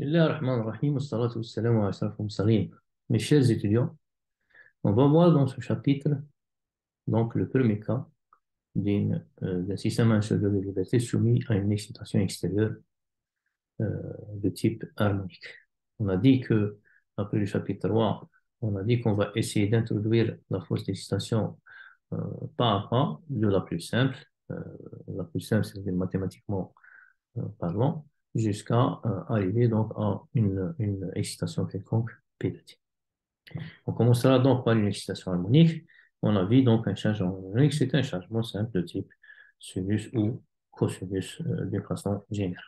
Bismillah ar-Rahman ar-Rahim, wassalatu wassalamu ala ashrafil mursalin. Mes chers étudiants, on va voir dans ce chapitre donc le premier cas d'un système inférieur de liberté soumis à une excitation extérieure de type harmonique. On a dit que, après le chapitre 3, on a dit qu'on va essayer d'introduire la force d'excitation euh, pas à pas, de la plus simple. Euh, la plus simple, c'est mathématiquement parlant, jusqu'à arriver donc à une excitation quelconque P de T. On commencera donc par une excitation harmonique. On a vu donc un changement harmonique, c'est un changement simple de type sinus ou cosinus d'une façon générale.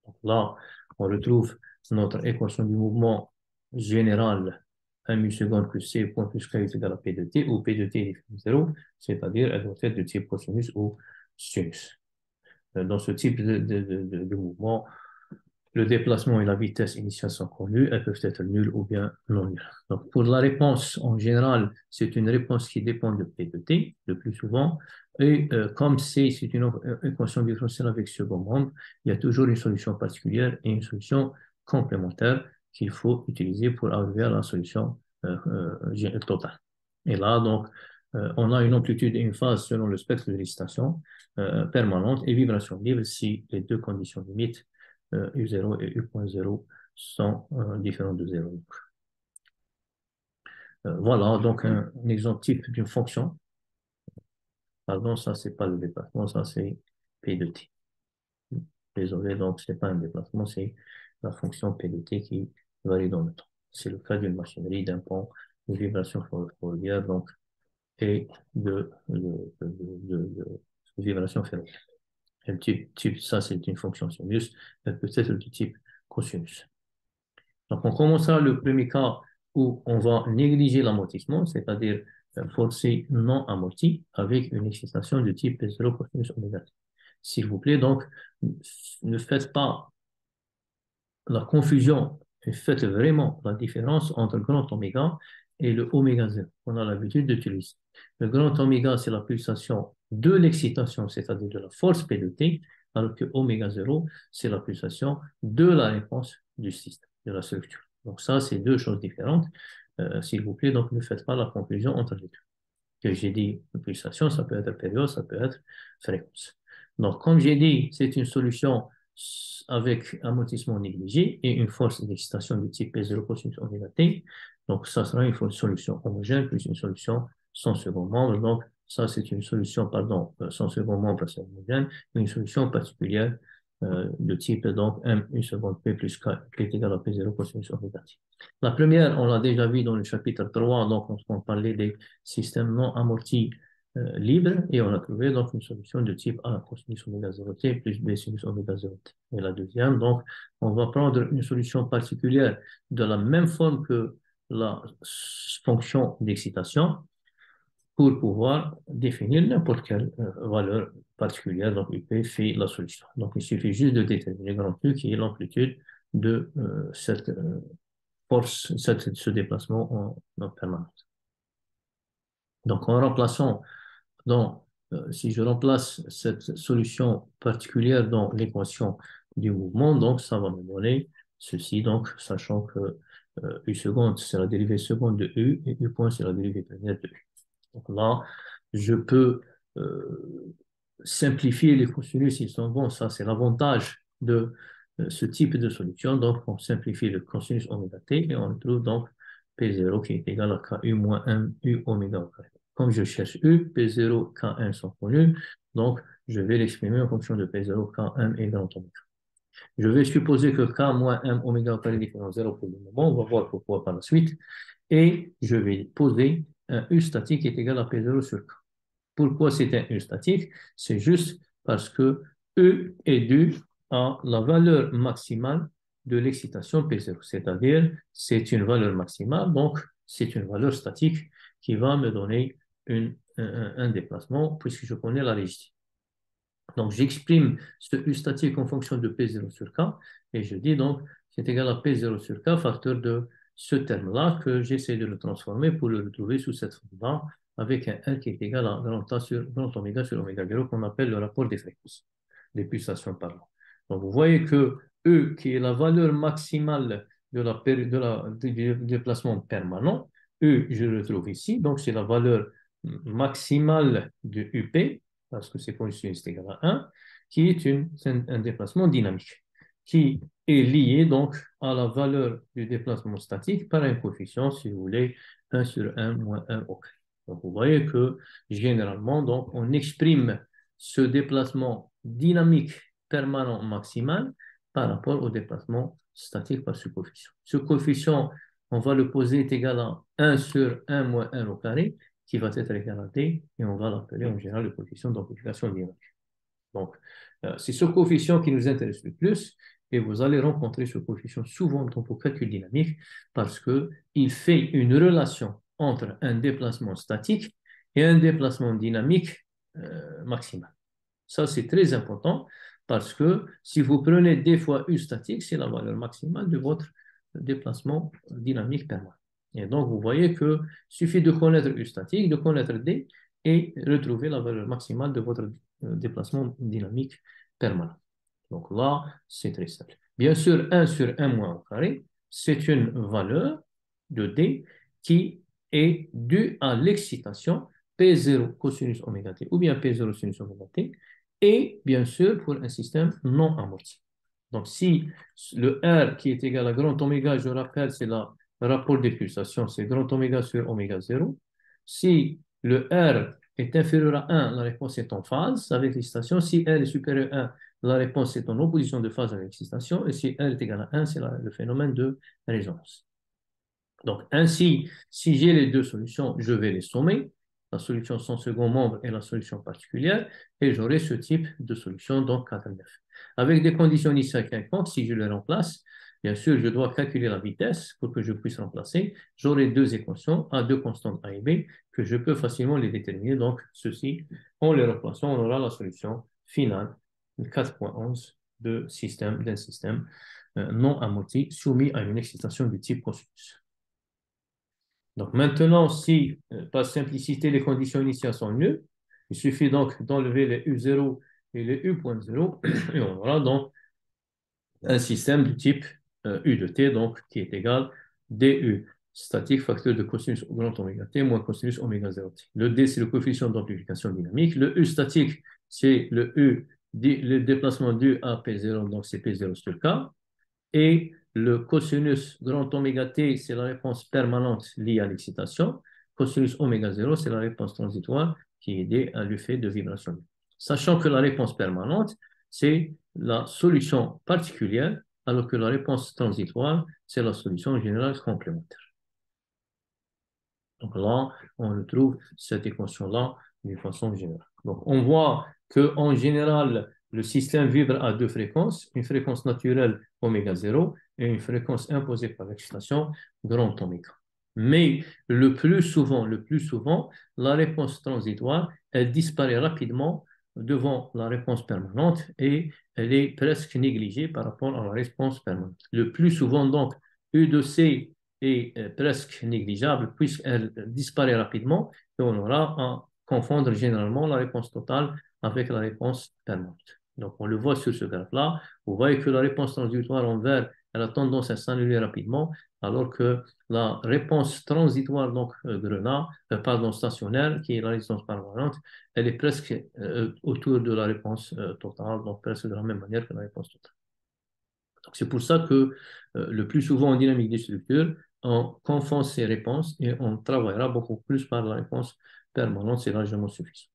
Donc là, on retrouve notre équation du mouvement général 1 milliseconde plus c point plus k est égal à p de t, où p de t est égal à 0, c'est-à-dire elle doit être de type cosinus ou sinus. Dans ce type de mouvement, le déplacement et la vitesse initiale sont connus, elles peuvent être nulles ou bien non nulles. Donc, pour la réponse, en général, c'est une réponse qui dépend de P de T, le plus souvent. Et comme c'est une équation différentielle avec second membre, il y a toujours une solution particulière et une solution complémentaire qu'il faut utiliser pour arriver à la solution totale. Et là, donc, on a une amplitude et une phase selon le spectre de l'excitation permanente et vibration libre si les deux conditions limites U0 et U.0 sont différents de 0. Voilà, donc un exemple type d'une fonction. Pardon, ça, c'est pas le déplacement, ça, c'est P de T. Désolé, donc, c'est pas un déplacement, c'est la fonction P de T qui varie dans le temps. C'est le cas d'une machinerie, d'un pont, de vibration ferroviaire, donc, et de vibration ferroviaire. Ça, c'est une fonction sinus, elle peut être du type cosinus. Donc, on commencera le premier cas où on va négliger l'amortissement, c'est-à-dire forcer non amorti avec une excitation de type P0 cosinus oméga t. S'il vous plaît, donc, ne faites pas la confusion et faites vraiment la différence entre grand oméga et le oméga 0 qu'on a l'habitude d'utiliser. Le grand oméga, c'est la pulsation de l'excitation, c'est-à-dire de la force P de T, alors que oméga 0, c'est la pulsation de la réponse du système, de la structure. Donc ça, c'est deux choses différentes. S'il vous plaît, donc ne faites pas la confusion entre les deux. Que j'ai dit pulsation, ça peut être période, ça peut être fréquence. Donc, comme j'ai dit, c'est une solution avec amortissement négligé et une force d'excitation de type P0 cosinus oméga t. Donc, ça sera une solution homogène plus une solution sans second membre. Donc, ça, c'est une solution, pardon, sans second membre, c'est homogène, une solution particulière de type, donc, M, une seconde P plus K, qui est égal à P0 cosinus oméga t. La première, on l'a déjà vu dans le chapitre 3, donc on parlait des système non amorti libre et on a trouvé donc une solution de type A cosinus oméga 0t plus B sinus oméga 0t. Et la deuxième, donc, on va prendre une solution particulière de la même forme que la fonction d'excitation pour pouvoir définir n'importe quelle valeur particulière. Donc, UP fait la solution. Donc, il suffit juste de déterminer grand U qui est l'amplitude de cette force, ce déplacement en permanence. Donc, en remplaçant si je remplace cette solution particulière dans l'équation du mouvement, donc ça va me donner ceci, donc sachant que U seconde, c'est la dérivée seconde de U et U point, c'est la dérivée première de U. Donc là, je peux simplifier les cosinus, ils sont bons, ça c'est l'avantage de ce type de solution. Donc, on simplifie le cosinus oméga t et on trouve donc P0 qui est égal à KU moins 1 U oméga au carré. Comme je cherche U, P0, K1 sont connus, donc je vais l'exprimer en fonction de P0, K1 et grand oméga. Je vais supposer que K moins 1 oméga au carré est différent de 0 pour le moment, on va voir pourquoi par la suite, et je vais poser un U statique qui est égal à P0 sur K. Pourquoi c'est un U statique? C'est juste parce que E est dû à la valeur maximale de l'excitation P0, c'est-à-dire c'est une valeur maximale, donc c'est une valeur statique qui va me donner un déplacement puisque je connais la rigidité. Donc j'exprime ce U statique en fonction de P0 sur K et je dis donc c'est égal à P0 sur K facteur de ce terme-là que j'essaie de le transformer pour le retrouver sous cette forme-là avec un R qui est égal à grand oméga sur oméga 0 qu'on appelle le rapport des fréquences, des pulsations par là. Donc vous voyez que E, qui est la valeur maximale du déplacement permanent. E, je le trouve ici, donc c'est la valeur maximale de UP, parce que c'est cosinus est égal à 1, qui est un déplacement dynamique, qui est lié donc à la valeur du déplacement statique par un coefficient, si vous voulez, 1 sur 1 moins 1 au carré. Donc vous voyez que généralement, donc, on exprime ce déplacement dynamique permanent maximal par rapport au déplacement statique par ce coefficient. Ce coefficient, on va le poser est égal à 1 sur 1 moins 1 au carré, qui va être égal à D, et on va l'appeler en général le coefficient d'amplification dynamique. Donc, c'est ce coefficient qui nous intéresse le plus, et vous allez rencontrer ce coefficient souvent dans vos calculs dynamiques, parce qu'il fait une relation entre un déplacement statique et un déplacement dynamique maximal. Ça, c'est très important parce que si vous prenez D fois U statique, c'est la valeur maximale de votre déplacement dynamique permanent. Et donc, vous voyez qu'il suffit de connaître U statique, de connaître D et retrouver la valeur maximale de votre déplacement dynamique permanent. Donc là, c'est très simple. Bien sûr, 1 sur 1 moins au carré, c'est une valeur de D qui est due à l'excitation P0 cosinus oméga t ou bien P0 sinus oméga t, et bien sûr pour un système non amorti. Donc si le R qui est égal à grand oméga, je rappelle, c'est le rapport des pulsations, c'est grand oméga sur oméga 0. Si le R est inférieur à 1, la réponse est en phase avec l'excitation. Si R est supérieur à 1, la réponse est en opposition de phase avec l'excitation. Et si R est égal à 1, c'est le phénomène de résonance. Donc, ainsi, si j'ai les deux solutions, je vais les sommer, la solution sans second membre et la solution particulière, et j'aurai ce type de solution, donc 4 9. Avec des conditions initiales quelconques, si je les remplace, bien sûr, je dois calculer la vitesse pour que je puisse remplacer. J'aurai deux équations, A, deux constantes A et B, que je peux facilement les déterminer. Donc, ceci, en les remplaçant, on aura la solution finale, 4.11 d'un système non amorti soumis à une excitation du type cosinus. Donc maintenant, si par simplicité les conditions initiales sont nulles, il suffit donc d'enlever les U0 et les U.0 et on aura donc un système du type U de t, donc qui est égal du statique facteur de cosinus grand oméga t moins cosinus oméga 0 t. Le d, c'est le coefficient d'amplification dynamique. Le U statique, c'est le déplacement dû à P0, donc c'est P0 sur K. Et le cosinus grand oméga t, c'est la réponse permanente liée à l'excitation. Cosinus oméga 0, c'est la réponse transitoire qui est liée à l'effet de vibration. Sachant que la réponse permanente, c'est la solution particulière, alors que la réponse transitoire, c'est la solution générale complémentaire. Donc là, on retrouve cette équation-là d'une façon générale. Donc on voit qu'en général, le système vibre à deux fréquences, une fréquence naturelle oméga 0 et une fréquence imposée par l'excitation grand oméga. Mais le plus souvent, la réponse transitoire, elle disparaît rapidement devant la réponse permanente et elle est presque négligée par rapport à la réponse permanente. Le plus souvent, donc, U de C est presque négligeable puisqu'elle disparaît rapidement et on aura à confondre généralement la réponse totale avec la réponse permanente. Donc, on le voit sur ce graphe-là. Vous voyez que la réponse transitoire en vert, elle a tendance à s'annuler rapidement, alors que la réponse transitoire, donc stationnaire, qui est la résistance permanente, elle est presque autour de la réponse totale, donc presque de la même manière que la réponse totale. C'est pour ça que le plus souvent en dynamique des structures, on confond ces réponses et on travaillera beaucoup plus par la réponse permanente, c'est largement suffisant.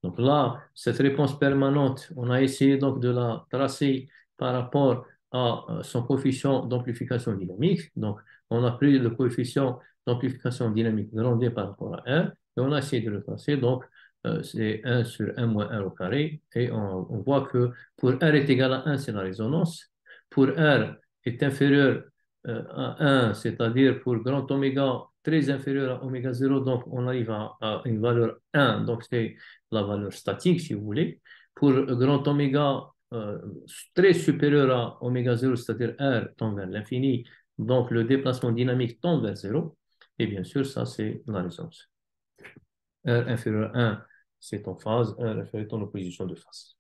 Donc là, cette réponse permanente, on a essayé donc de la tracer par rapport à son coefficient d'amplification dynamique. Donc, on a pris le coefficient d'amplification dynamique grand D par rapport à R et on a essayé de le tracer. Donc, c'est 1 sur 1 moins 1 au carré. Et on voit que pour R est égal à 1, c'est la résonance. Pour R est inférieur à 1, c'est-à-dire pour grand oméga très inférieur à oméga 0, donc on arrive à une valeur 1, donc c'est la valeur statique si vous voulez. Pour grand oméga très supérieur à oméga 0, c'est-à-dire R tend vers l'infini, donc le déplacement dynamique tend vers 0. Et bien sûr, ça c'est la résonance. R inférieur à 1, c'est en phase, R inférieur est en opposition de phase.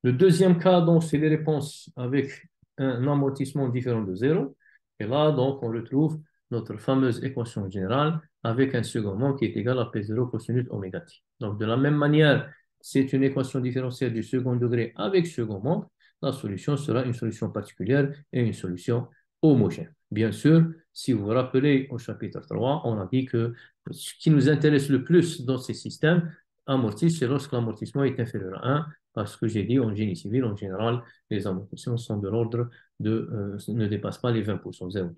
Le deuxième cas, donc, c'est les réponses avec un amortissement différent de zéro. Et là, donc, on retrouve notre fameuse équation générale avec un second membre qui est égal à P0 cosinus oméga t. Donc, de la même manière, c'est une équation différentielle du second degré avec second membre. La solution sera une solution particulière et une solution homogène. Bien sûr, si vous vous rappelez au chapitre 3, on a dit que ce qui nous intéresse le plus dans ces systèmes amortissent, c'est lorsque l'amortissement est inférieur à 1, parce que j'ai dit en génie civil, en général, les amortissements sont de l'ordre ne dépassent pas les 20%, 0,2.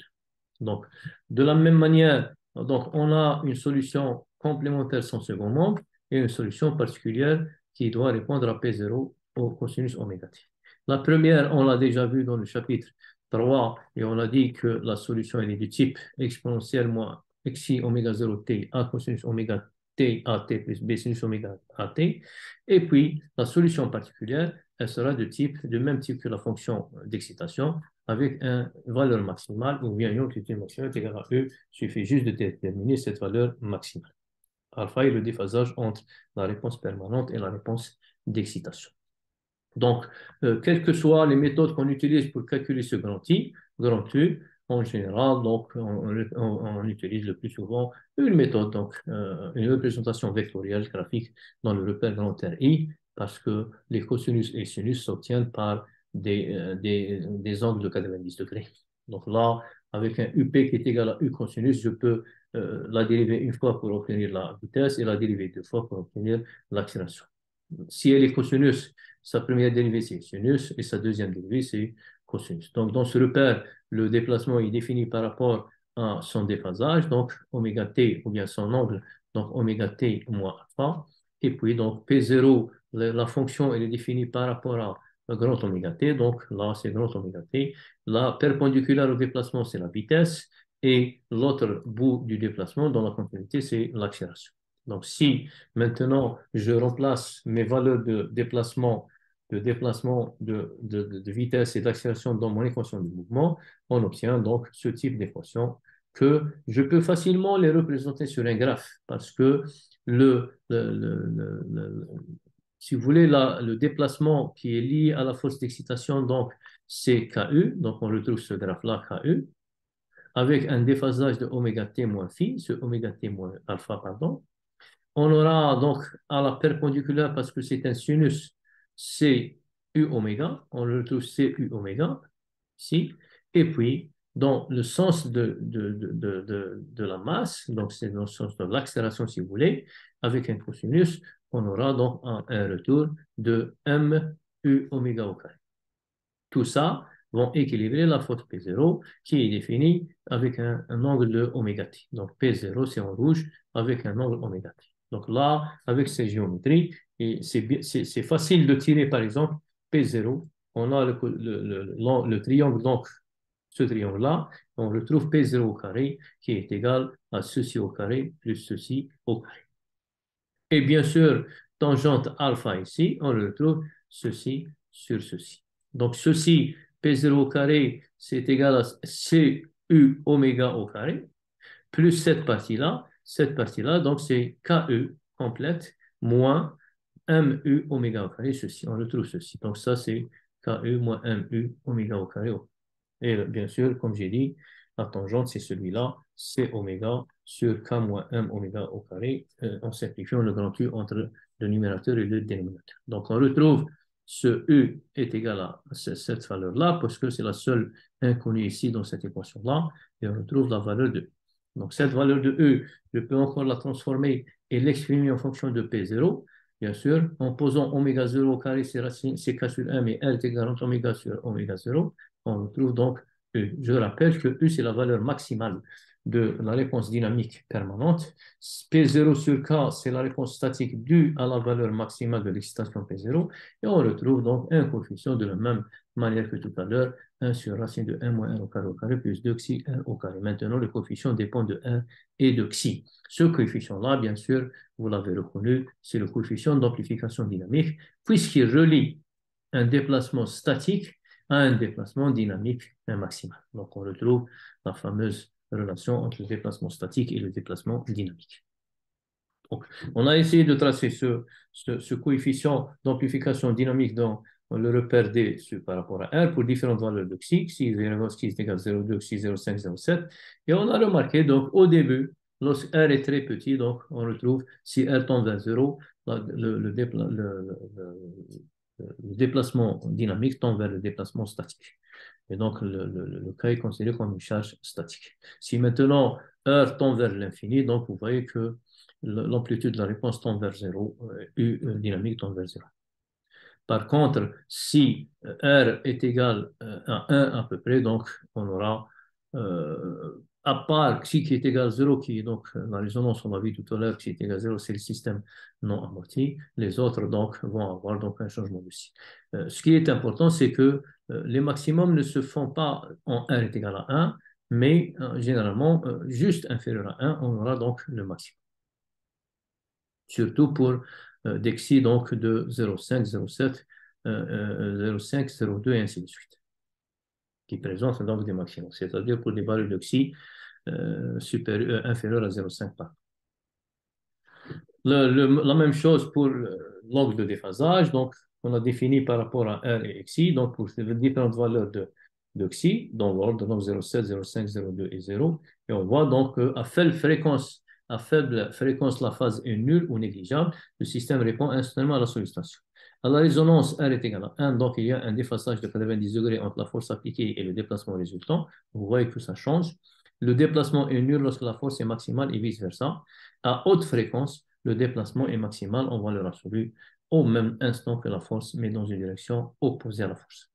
Donc, de la même manière, donc, on a une solution complémentaire sans second membre et une solution particulière qui doit répondre à P0 au cosinus oméga t. La première, on l'a déjà vu dans le chapitre 3 et on a dit que la solution elle est du type exponentielle moins xi oméga 0 t à cosinus oméga t à t plus b sinus oméga à t. Et puis, la solution particulière, elle sera de même type que la fonction d'excitation, avec une valeur maximale ou bien une amplitude maximale égale à E. Il suffit juste de déterminer cette valeur maximale. Alpha est le déphasage entre la réponse permanente et la réponse d'excitation. Donc, quelles que soient les méthodes qu'on utilise pour calculer ce grand U, en général, donc, on utilise le plus souvent une méthode, donc une représentation vectorielle graphique dans le repère grand I, parce que les cosinus et sinus s'obtiennent par des angles de 90 degrés. Donc là, avec un UP qui est égal à U cosinus, je peux la dériver une fois pour obtenir la vitesse et la dériver deux fois pour obtenir l'accélération. Si elle est cosinus, sa première dérivée, c'est sinus, et sa deuxième dérivée, c'est cosinus. Donc, dans ce repère, le déplacement est défini par rapport à son déphasage, donc oméga t, ou bien son angle, donc oméga t moins alpha. Et puis, donc, P0, la fonction, elle est définie par rapport à grand oméga t, donc là, c'est grand oméga t. La perpendiculaire au déplacement, c'est la vitesse, et l'autre bout du déplacement, dans la continuité, c'est l'accélération. Donc, si maintenant je remplace mes valeurs de vitesse et d'accélération dans mon équation de mouvement, on obtient donc ce type d'équation que je peux facilement les représenter sur un graphe parce que si vous voulez, le déplacement qui est lié à la force d'excitation, donc c'est KU, donc on retrouve ce graphe-là, KU, avec un déphasage de oméga t moins phi, ce oméga t moins alpha, pardon. On aura donc à la perpendiculaire, parce que c'est un sinus, c'est U oméga, on le retrouve C U oméga, ici, et puis dans le sens de la masse, donc c'est dans le sens de l'accélération si vous voulez, avec un cosinus, on aura donc un retour de M U oméga au carré. Tout ça vont équilibrer la force P0 qui est définie avec un angle de oméga t. Donc P0 c'est en rouge avec un angle oméga t. Donc là, avec ces géométries, c'est facile de tirer par exemple P0. On a le triangle, donc ce triangle-là, on retrouve P0 au carré qui est égal à ceci au carré plus ceci au carré. Et bien sûr, tangente alpha ici, on le retrouve ceci sur ceci. Donc ceci, P0 au carré, c'est égal à CU oméga au carré, plus cette partie-là, donc c'est KU complète, moins MU oméga au carré, ceci. On retrouve ceci. Donc ça, c'est KU moins MU oméga au carré. Et bien sûr, comme j'ai dit, la tangente, c'est celui-là, c'est oméga sur k moins m oméga au carré, en simplifiant le grand U entre le numérateur et le dénominateur. Donc, on retrouve ce U est égal à cette valeur-là, parce que c'est la seule inconnue ici dans cette équation-là, et on retrouve la valeur de U. Donc, cette valeur de U, je peux encore la transformer et l'exprimer en fonction de P0, bien sûr, en posant oméga 0 au carré, c'est k sur m, et R est égal à oméga sur oméga 0, on retrouve donc U. Je rappelle que U, c'est la valeur maximale de la réponse dynamique permanente. P0 sur K, c'est la réponse statique due à la valeur maximale de l'excitation P0. Et on retrouve donc un coefficient de la même manière que tout à l'heure, 1 sur racine de 1 moins 1 au carré plus 2 xi 1 au carré. Maintenant, le coefficient dépend de 1 et de xi. Ce coefficient-là, bien sûr, vous l'avez reconnu, c'est le coefficient d'amplification dynamique, puisqu'il relie un déplacement statique à un déplacement dynamique maximal. Donc, on retrouve la fameuse relation entre le déplacement statique et le déplacement dynamique. Donc, on a essayé de tracer ce coefficient d'amplification dynamique dans le repère D par rapport à R pour différentes valeurs de xi, xi est égal à 0,2, xi 0,5, 0,7. Et on a remarqué, donc, au début, lorsque R est très petit, donc, on retrouve, si R tend vers 0, le déplacement dynamique tend vers le déplacement statique. Et donc, le cas est considéré comme une charge statique. Si maintenant R tend vers l'infini, donc vous voyez que l'amplitude de la réponse tend vers 0, U dynamique tend vers 0. Par contre, si R est égal à 1 à peu près, donc on aura, à part xi qui est égal à 0, qui est donc la résonance, on a vu tout à l'heure, xi est égal à 0, c'est le système non amorti. Les autres donc vont avoir donc un changement de xi. Ce qui est important, c'est que les maximums ne se font pas en R est égal à 1, mais généralement, juste inférieur à 1, on aura donc le maximum. Surtout pour des xi donc de 0,5, 0,7, 0,5, 0,2 et ainsi de suite, qui présentent donc des maximums, c'est-à-dire pour des valeurs de xi inférieures à 0,5 par. La même chose pour l'angle de déphasage, donc on a défini par rapport à R et xi, donc pour les différentes valeurs de xi, dans l'ordre donc 0,7, 0,5, 0,2 et 0, et on voit donc à faible fréquence, la phase est nulle ou négligeable, le système répond instantanément à la sollicitation. À la résonance, R est égal à 1, donc il y a un déphasage de 90 degrés entre la force appliquée et le déplacement résultant. Vous voyez que ça change. Le déplacement est nul lorsque la force est maximale et vice-versa. À haute fréquence, le déplacement est maximal en valeur absolue au même instant que la force, mais dans une direction opposée à la force.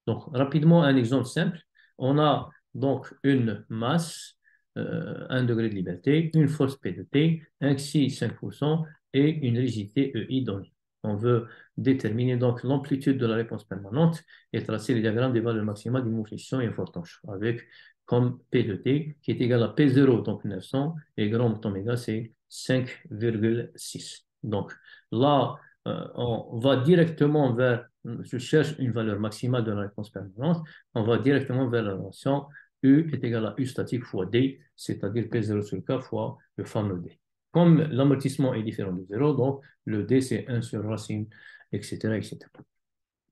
Donc, rapidement, un exemple simple. On a donc une masse, 1 degré de liberté, une force P de T, un xi 5% et une rigidité EI donnée. On veut déterminer donc l'amplitude de la réponse permanente et tracer le diagramme des valeurs maximales du mouvement flexion et fort tension avec comme P de T qui est égal à P0, donc 900, et grand oméga, c'est 5,6. Donc là, on va directement vers, je cherche une valeur maximale de la réponse permanente, on va directement vers la relation U est égal à U statique fois D, c'est-à-dire P0 sur K fois le fameux D. Comme l'amortissement est différent de 0, donc le D c'est 1 sur racine, etc., etc.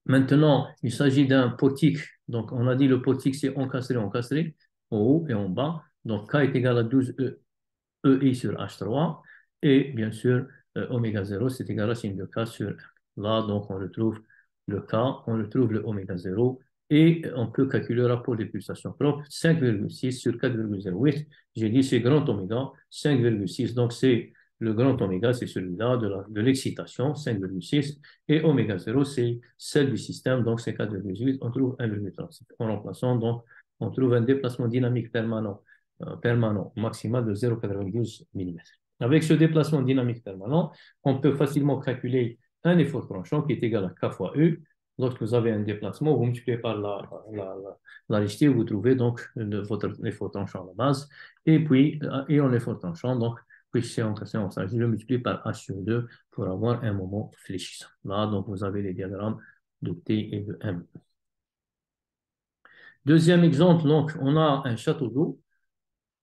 Maintenant, il s'agit d'un portique. Donc, on a dit le portique c'est encastré, en haut et en bas. Donc, K est égal à 12 EI sur H3. Et bien sûr, oméga 0, c'est égal à racine de K sur M. Là, donc, on retrouve le K, on retrouve le oméga 0 et on peut calculer le rapport des pulsations propres, 5,6 sur 4,08. J'ai dit c'est grand oméga, 5,6. Donc, c'est le grand oméga, c'est celui-là de l'excitation, 5,6. Et oméga 0, c'est celle du système, donc c'est 4,8. On trouve 1,37. En remplaçant, donc, on trouve un déplacement dynamique permanent maximal de 0,92 mm. Avec ce déplacement dynamique permanent, on peut facilement calculer un effort tranchant qui est égal à K fois U. Lorsque vous avez un déplacement, vous multipliez par la rigidité, vous trouvez donc votre effort tranchant à la base. Et puis, et en effort tranchant, donc, puis c'est en je le multiplie par H sur 2 pour avoir un moment fléchissant. Là, donc, vous avez les diagrammes de T et de M. Deuxième exemple, donc, on a un château d'eau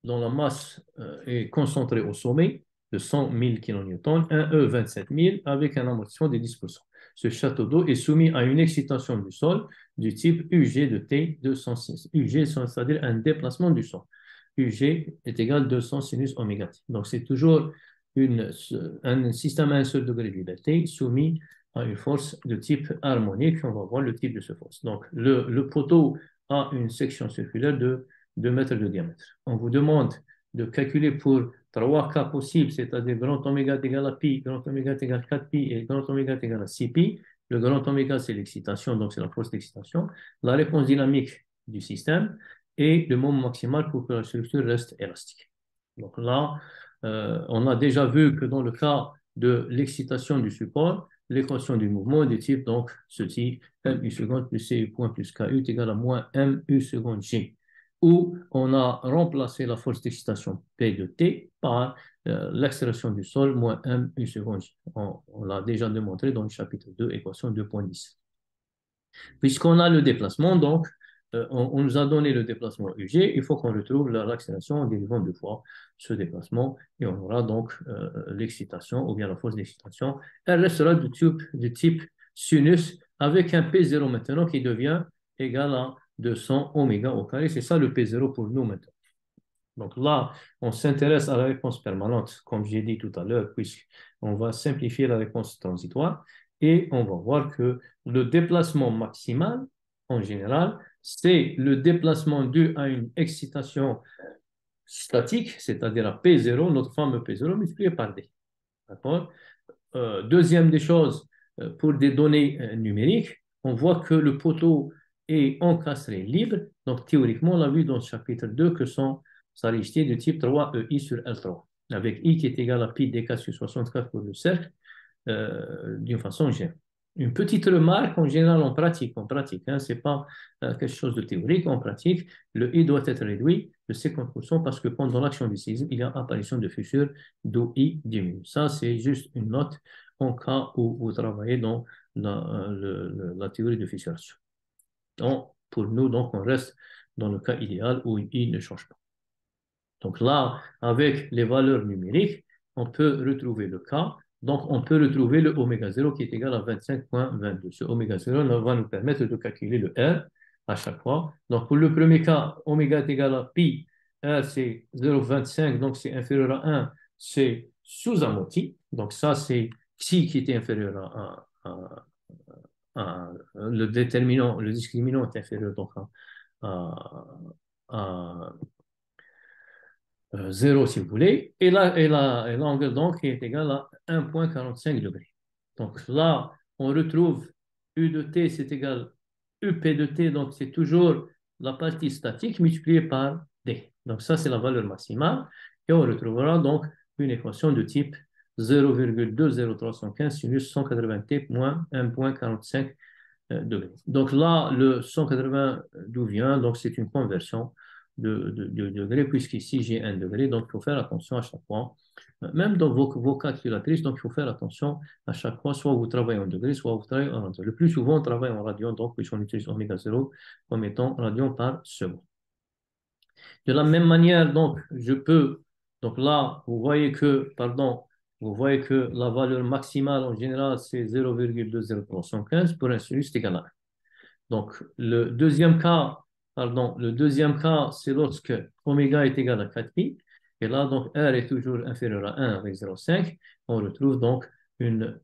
dont la masse est concentrée au sommet de 100 000 kN, un E 27 000 avec un amortissement de 10%. Ce château d'eau est soumis à une excitation du sol du type UG de T 206. UG, c'est-à-dire un déplacement du sol. UG est égal à 200 sinus oméga T. Donc, c'est toujours un système à un seul degré de liberté soumis à une force de type harmonique. On va voir le type de cette force. Donc, le poteau a une section circulaire de 2 mètres de diamètre. On vous demande de calculer pour 3 cas possibles, c'est-à-dire grand oméga est égal à pi, grand oméga est égal à 4 pi et grand oméga est égal à 6 pi. Le grand oméga, c'est l'excitation, donc c'est la force d'excitation, la réponse dynamique du système et le moment maximal pour que la structure reste élastique. Donc là, on a déjà vu que dans le cas de l'excitation du support, l'équation du mouvement est du type, donc, ceci, mu seconde plus cu point plus ku est égal à moins mu seconde g, où on a remplacé la force d'excitation P de T par l'accélération du sol moins mu seconde g. On l'a déjà démontré dans le chapitre 2, équation 2.10. Puisqu'on a le déplacement, donc, on nous a donné le déplacement UG, il faut qu'on retrouve l'accélération en dérivant deux fois ce déplacement et on aura donc l'excitation ou bien la force d'excitation. Elle restera du type sinus avec un P0 maintenant qui devient égal à 200 oméga au carré. C'est ça le P0 pour nous maintenant. Donc là, on s'intéresse à la réponse permanente, comme j'ai dit tout à l'heure, puisqu'on va simplifier la réponse transitoire et on va voir que le déplacement maximal, en général, c'est le déplacement dû à une excitation statique, c'est-à-dire à P0, notre fameux P0 multiplié par D. D'accord? Deuxième des choses, pour des données numériques, on voit que le poteau est encastré libre. Donc, théoriquement, on a vu dans le chapitre 2 que sa rigidité de type 3EI sur L3, avec I qui est égal à pi dk sur 64 pour le cercle, d'une façon générale. Une petite remarque, en général, on pratique, hein, ce n'est pas quelque chose de théorique, on pratique, le I doit être réduit de 50% parce que pendant l'action du séisme, il y a apparition de fissures d'où I diminue. Ça, c'est juste une note en cas où vous travaillez dans la théorie de fissuration. Donc, pour nous, donc, on reste dans le cas idéal où I ne change pas. Donc là, avec les valeurs numériques, on peut retrouver le K. Donc, on peut retrouver le oméga 0 qui est égal à 25,22. Ce oméga 0 va nous permettre de calculer le R à chaque fois. Donc, pour le premier cas, oméga est égal à pi. R, c'est 0,25, donc c'est inférieur à 1. C'est sous-amorti. Donc, ça, c'est xi qui était inférieur le déterminant, le discriminant est inférieur donc à 0 si vous voulez, et l'angle donc est égal à 1,45 degrés. Donc là, on retrouve U de t, c'est égal à UP de t, donc c'est toujours la partie statique multipliée par d. Donc ça, c'est la valeur maximale, et on retrouvera donc une équation de type 0,20315 sinus 180t moins 1,45 degrés. Donc là, le 180 d'où vient, donc c'est une conversion de degrés, puisqu'ici j'ai 1 degré, donc il faut faire attention à chaque fois, même dans vos calculatrices, donc il faut faire attention à chaque fois, soit vous travaillez en degrés, soit vous travaillez en radian. Le plus souvent, on travaille en radian, donc puisqu'on utilise oméga 0 comme étant radian par seconde. De la même manière, donc, donc là, vous voyez que la valeur maximale en général, c'est 0,20315 pour un sinus, c'est égal à 1. Donc, le deuxième cas, c'est lorsque oméga est égal à 4pi. Et là, donc, R est toujours inférieur à 1 avec 0,5. On retrouve donc une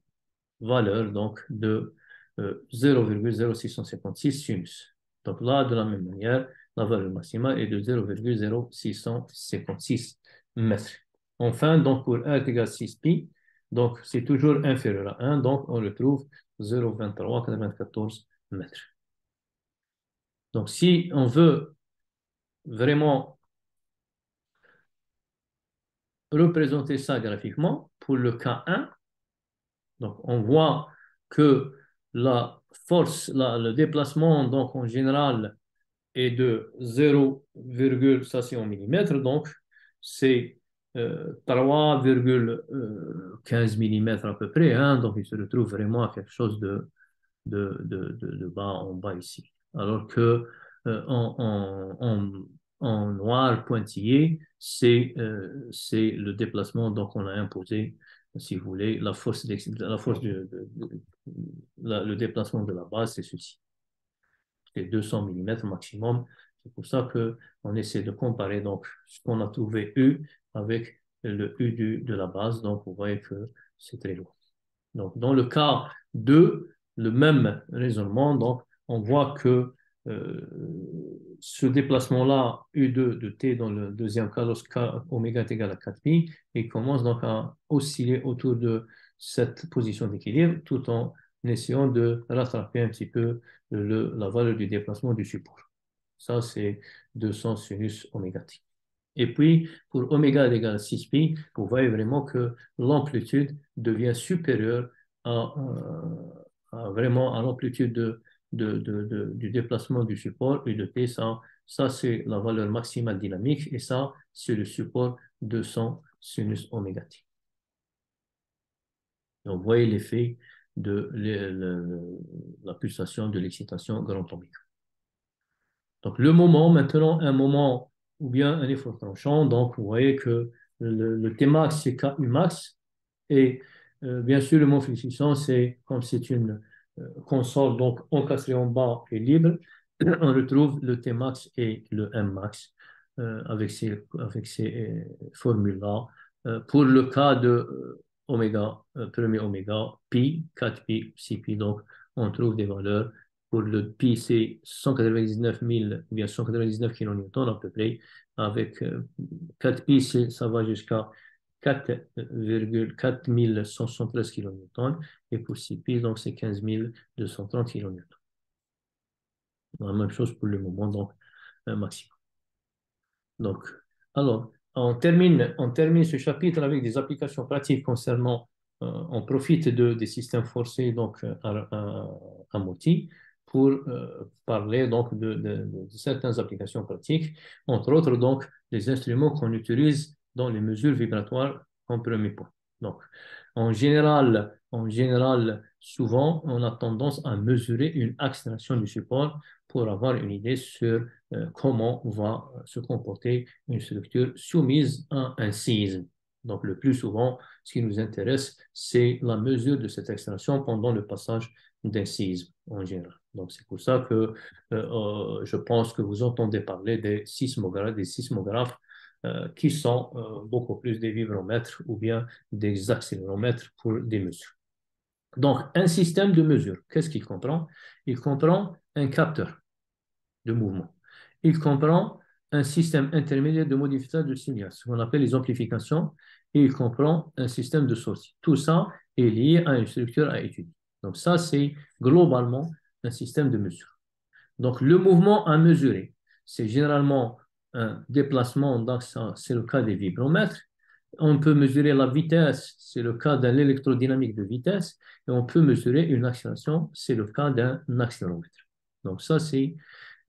valeur donc, de 0,0656 sinus. Donc là, de la même manière, la valeur maximale est de 0,0656 mètres. Enfin, donc, pour R est égal à 6pi, donc c'est toujours inférieur à 1, donc on retrouve 0,2394 mètres. Donc, si on veut vraiment représenter ça graphiquement, pour le cas 1, donc on voit que la force, le déplacement, donc en général, est de 0, ça c'est en millimètres, donc c'est 3,15 millimètres à peu près, hein, donc il se retrouve vraiment à quelque chose de bas en bas ici. Alors que en noir pointillé, c'est le déplacement donc on a imposé, si vous voulez, la force le déplacement de la base, c'est ceci. C'est 200 mm maximum. C'est pour ça qu'on essaie de comparer donc ce qu'on a trouvé U avec le U de la base. Donc, vous voyez que c'est très lourd. Donc, dans le cas 2, le même raisonnement, donc, on voit que ce déplacement-là, U2 de T dans le deuxième cas, lorsque oméga est égal à 4pi, il commence donc à osciller autour de cette position d'équilibre tout en essayant de rattraper un petit peu la valeur du déplacement du support. Ça, c'est 200 sinus oméga t. Et puis, pour oméga égal à 6pi, vous voyez vraiment que l'amplitude devient supérieure vraiment à l'amplitude du déplacement du support, U de t. Ça c'est la valeur maximale dynamique, et ça, c'est le support 200 sinus oméga t. Donc, vous voyez l'effet de la pulsation de l'excitation grand oméga. Donc, le moment, maintenant, un moment ou bien un effort tranchant. Donc, vous voyez que le Tmax, c'est KU max. Et bien sûr, le mot fluctuation, c'est comme c'est une console, donc encastrée en bas et libre, on retrouve le Tmax et le Mmax avec ces formules-là. Pour le cas de oméga, premier oméga, pi, 4pi, 6pi, donc on trouve des valeurs. Pour le pi, c'est 199 000 ou bien 199 kN à peu près. Avec 4pi, ça va jusqu'à 4,4173 kN. Et pour 6pi, donc c'est 15 230 kN. La même chose pour le moment, donc un maximum. Donc, alors, on termine ce chapitre avec des applications pratiques concernant, on profite des systèmes forcés, donc à motif, pour parler donc de certaines applications pratiques, entre autres donc les instruments qu'on utilise dans les mesures vibratoires en premier point. Donc, en général, souvent, on a tendance à mesurer une accélération du support pour avoir une idée sur comment va se comporter une structure soumise à un séisme. Donc, le plus souvent, ce qui nous intéresse, c'est la mesure de cette accélération pendant le passage d'un séisme en général. Donc, c'est pour ça que je pense que vous entendez parler des sismographes qui sont beaucoup plus des vibromètres ou bien des accéléromètres pour des mesures. Donc, un système de mesure, qu'est-ce qu'il comprend? Il comprend un capteur de mouvement. Il comprend un système intermédiaire de modification de signal, ce qu'on appelle les amplifications, et il comprend un système de sortie. Tout ça est lié à une structure à étudier. Donc ça, c'est globalement un système de mesure. Donc le mouvement à mesurer, c'est généralement un déplacement, donc c'est le cas des vibromètres. On peut mesurer la vitesse, c'est le cas de l'électrodynamique de vitesse, et on peut mesurer une accélération, c'est le cas d'un accéléromètre. Donc ça, c'est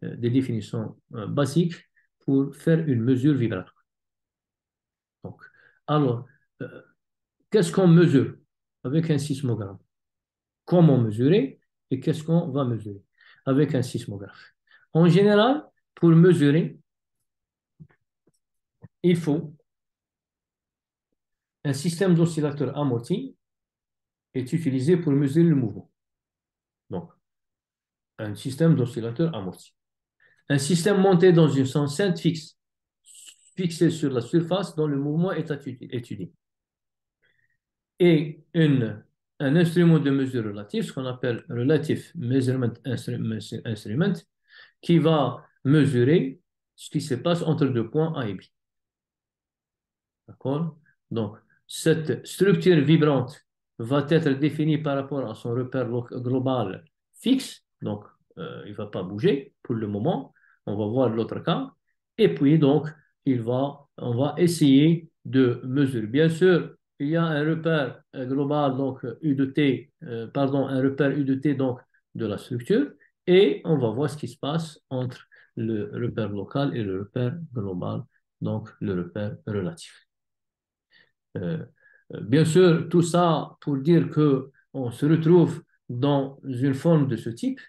des définitions basiques pour faire une mesure vibratoire. Donc, alors, euh, qu'est-ce qu'on mesure avec un sismogramme? Comment mesurer et qu'est-ce qu'on va mesurer avec un sismographe? En général, pour mesurer, il faut un système d'oscillateur amorti est utilisé pour mesurer le mouvement. Donc, un système d'oscillateur amorti. Un système monté dans une enceinte fixe, fixé sur la surface dont le mouvement est étudié. Et un instrument de mesure relatif, ce qu'on appelle Relative Measurement Instrument, qui va mesurer ce qui se passe entre deux points A et B. D'accord? Donc, cette structure vibrante va être définie par rapport à son repère global fixe. Donc, il ne va pas bouger pour le moment. On va voir l'autre cas. Et puis, donc, on va essayer de mesurer. Bien sûr, il y a un repère global, donc U de T, pardon, un repère U de T, donc de la structure. Et on va voir ce qui se passe entre le repère local et le repère global, donc le repère relatif. Euh, Bien sûr, tout ça pour dire qu'on se retrouve dans une forme de ce type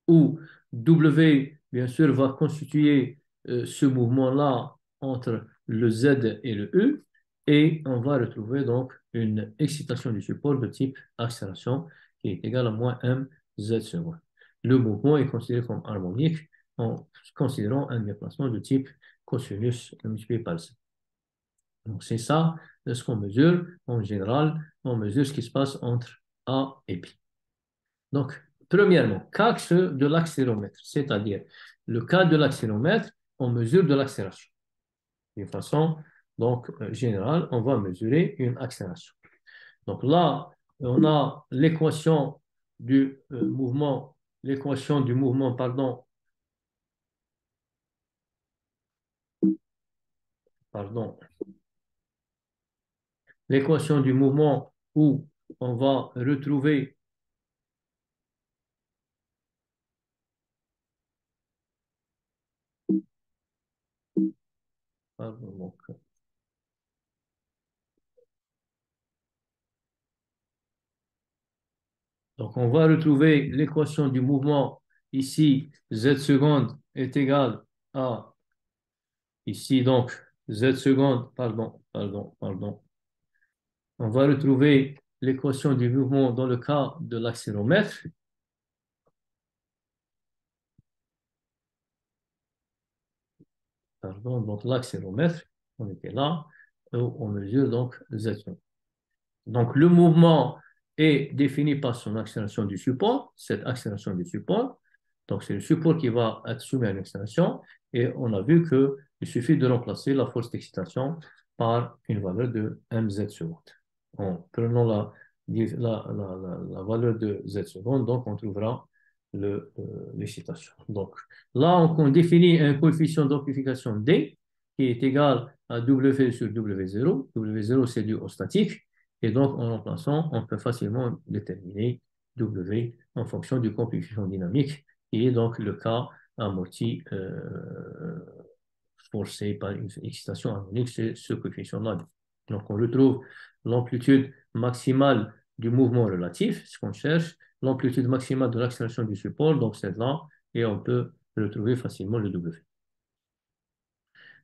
où W, bien sûr, va constituer ce mouvement-là entre le Z et le U, et on va retrouver donc une excitation du support de type accélération qui est égale à moins mz sur 1. Le mouvement est considéré comme harmonique en considérant un déplacement de type cosinus multiplié par Z. Donc, c'est ça ce qu'on mesure. En général, on mesure ce qui se passe entre A et B. Donc, premièrement, cas de l'accéléromètre, c'est-à-dire le cas de l'accéléromètre, on mesure de l'accélération. D'une façon donc, générale, on va mesurer une accélération. Donc là, on a l'équation du mouvement, pardon, l'équation du mouvement où on va retrouver pardon, donc on va retrouver l'équation du mouvement ici, z seconde est égal à, ici donc, Z seconde, pardon. On va retrouver l'équation du mouvement dans le cas de l'accéléromètre. Pardon, donc l'accéléromètre, on était là, on mesure donc Z. Donc le mouvement est défini par son accélération du support, cette accélération du support. Donc c'est le support qui va être soumis à une accélération et on a vu qu'il suffit de remplacer la force d'excitation par une valeur de mz seconde. En prenant la valeur de z seconde, donc on trouvera l'excitation. Donc là, on définit un coefficient d'amplification D qui est égal à W sur W0. W0, c'est dû au statique. Et donc, en remplaçant, on peut facilement déterminer W en fonction du coefficient dynamique, qui est donc le cas amorti forcé par une excitation harmonique, c'est ce coefficient-là. Donc, on retrouve l'amplitude maximale du mouvement relatif, ce qu'on cherche, l'amplitude maximale de l'accélération du support, donc celle-là, et on peut retrouver facilement le W.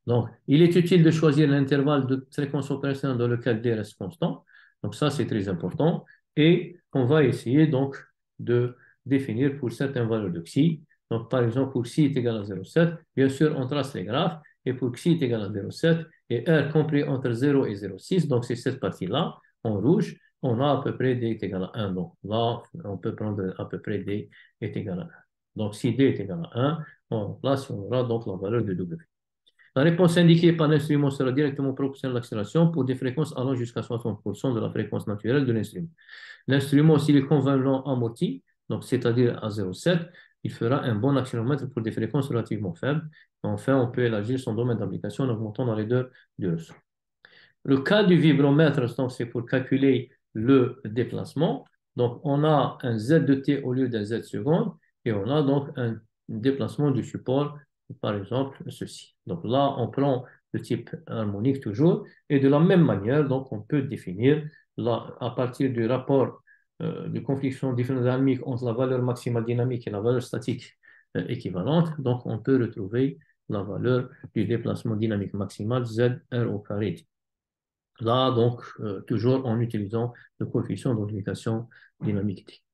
Donc, il est utile de choisir l'intervalle de fréquence opérationnelle dans lequel D reste constant. Donc, ça, c'est très important. Et on va essayer donc de définir pour certaines valeurs de xi. Donc, par exemple, pour xi est égal à 0,7, bien sûr, on trace les graphes. Et pour xi est égal à 0,7 et R compris entre 0 et 0,6, donc c'est cette partie-là, en rouge, on a à peu près D est égal à 1. Donc là, on peut prendre à peu près D est égal à 1. Donc, si D est égal à 1, on remplace, on aura donc la valeur de W. La réponse indiquée par l'instrument sera directement proportionnelle à l'accélération pour des fréquences allant jusqu'à 60% de la fréquence naturelle de l'instrument. L'instrument, s'il est convenant amorti, donc c'est-à-dire à 0,7, il fera un bon accéléromètre pour des fréquences relativement faibles. Enfin, on peut élargir son domaine d'application en augmentant dans les deux du ressort. Le cas du vibromètre, c'est pour calculer le déplacement. Donc, on a un Z de T au lieu d'un Z seconde et on a donc un déplacement du support, par exemple, ceci. Donc là, on prend le type harmonique toujours et de la même manière, donc on peut définir là, à partir du rapport de confliction dynamique entre la valeur maximale dynamique et la valeur statique équivalente. Donc, on peut retrouver la valeur du déplacement dynamique maximal Z R au carré. Là, donc, toujours en utilisant le coefficient d'amplification dynamique.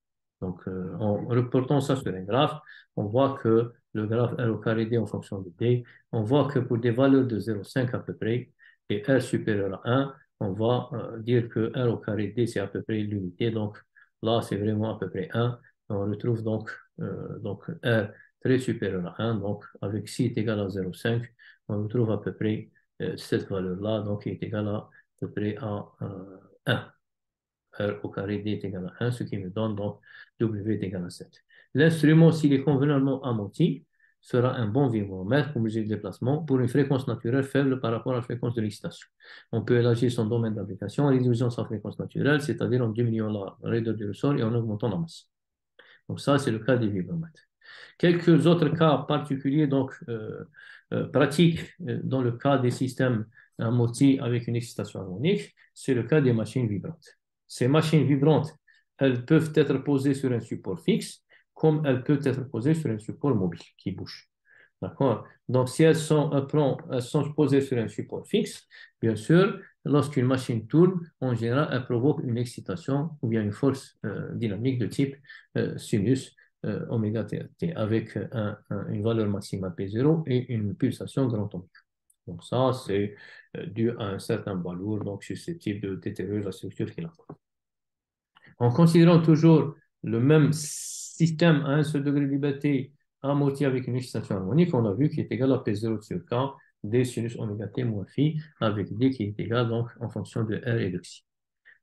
Donc, en reportant ça sur un graphe, on voit que le graphe R au carré D en fonction de D, on voit que pour des valeurs de 0,5 à peu près, et R supérieur à 1, on va dire que R au carré D, c'est à peu près l'unité. Donc, là, c'est vraiment à peu près 1. On retrouve donc R très supérieur à 1. Donc, avec C est égal à 0,5, on retrouve à peu près cette valeur-là, donc qui est égale à peu près à 1. R au carré D est égal à 1, ce qui me donne donc W est égal à 7. L'instrument, s'il est convenablement amorti, sera un bon vibromètre pour mesurer le déplacement pour une fréquence naturelle faible par rapport à la fréquence de l'excitation. On peut élargir son domaine d'application en réduisant sa fréquence naturelle, c'est-à-dire en diminuant la raideur du ressort et en augmentant la masse. Donc ça, c'est le cas des vibromètres. Quelques autres cas particuliers, donc pratiques, dans le cas des systèmes amortis avec une excitation harmonique, c'est le cas des machines vibrantes. Ces machines vibrantes, elles peuvent être posées sur un support fixe, comme elles peuvent être posées sur un support mobile qui bouge. D'accord? Donc, si elles sont posées sur un support fixe, bien sûr, lorsqu'une machine tourne, en général, elle provoque une excitation ou bien une force dynamique de type sinus oméga t, avec une valeur maximale P0 et une pulsation grand oméga. Donc ça, c'est dû à un certain poids lourd, donc susceptible de détériorer la structure qu'il a. En considérant toujours le même système à un seul degré de liberté amorti avec une excitation harmonique, on a vu qu'il est égal à P0 sur K, D sinus oméga t moins phi, avec D qui est égal donc en fonction de R et de Xi.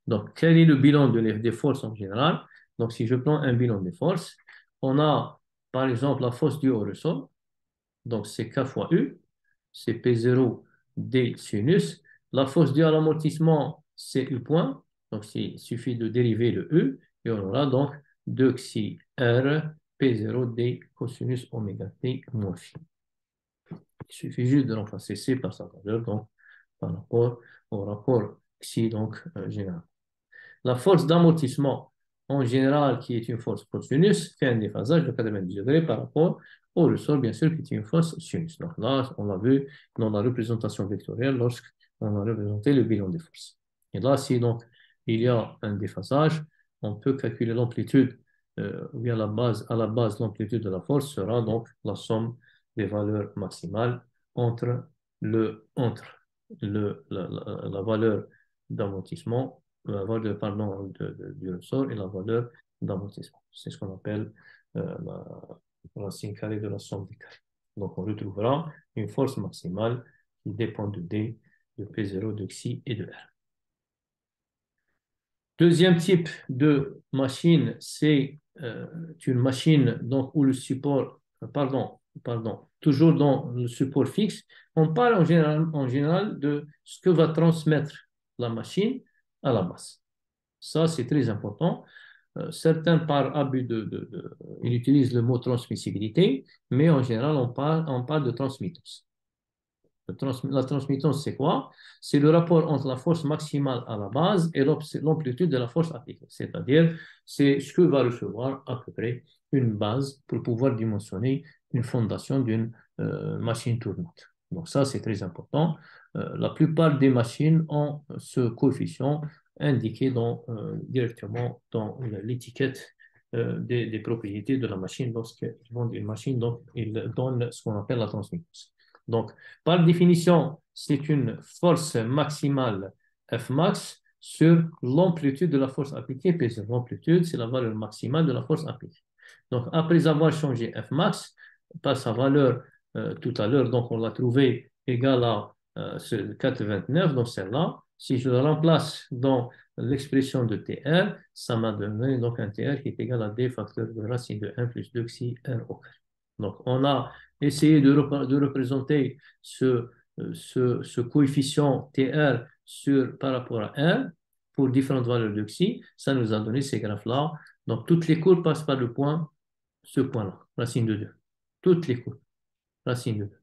Donc, quel est le bilan des forces en général? Donc, si je prends un bilan des forces, on a par exemple la force due au ressort, donc c'est K fois U, c'est P0 D sinus. La force due à l'amortissement, c'est U point, donc il suffit de dériver le U, et on aura donc 2 xi R P0 D cosinus oméga T moins phi. Il suffit juste de remplacer C par sa valeur, donc par rapport au rapport xi donc général. La force d'amortissement, en général, qui est une force cosinus, fait un déphasage de 90 degrés par rapport au ressort, bien sûr, qui est une force sinus. Donc là, on l'a vu dans la représentation vectorielle lorsqu'on a représenté le bilan des forces. Et là, si donc il y a un déphasage, on peut calculer l'amplitude, ou bien à la base, l'amplitude de la force sera donc la somme des valeurs maximales entre la valeur d'amortissement, la valeur, pardon, du ressort et la valeur d'amortissement. C'est ce qu'on appelle la racine carrée de la somme des carrés. Donc, on retrouvera une force maximale qui dépend de D, de P0, de Xi et de R. Deuxième type de machine, c'est une machine donc, où le support, toujours dans le support fixe, on parle en général de ce que va transmettre la machine à la masse. Ça, c'est très important. Certains, par abus ils utilisent le mot transmissibilité, mais en général, on parle de transmittance. La transmittance, c'est quoi? C'est le rapport entre la force maximale à la base et l'amplitude de la force appliquée. C'est-à-dire, c'est ce que va recevoir à peu près une base pour pouvoir dimensionner une fondation d'une machine tournante. Donc ça, c'est très important. La plupart des machines ont ce coefficient indiqué directement dans l'étiquette des propriétés de la machine lorsqu'ils vendent une machine. Donc, ils donnent ce qu'on appelle la transmittance. Donc, par définition, c'est une force maximale Fmax sur l'amplitude de la force appliquée. Puis l'amplitude, c'est la valeur maximale de la force appliquée. Donc, après avoir changé Fmax par sa valeur tout à l'heure, donc on l'a trouvé égale à 4,29, donc celle-là. Si je la remplace dans l'expression de TR, ça m'a donné donc un TR qui est égal à D facteur de racine de 1 plus 2 xi R au carré. Donc, on a essayé de représenter ce coefficient TR par rapport à R pour différentes valeurs de xi. Ça nous a donné ces graphes-là. Donc, toutes les courbes passent par ce point-là, racine de 2. Toutes les courbes, racine de 2.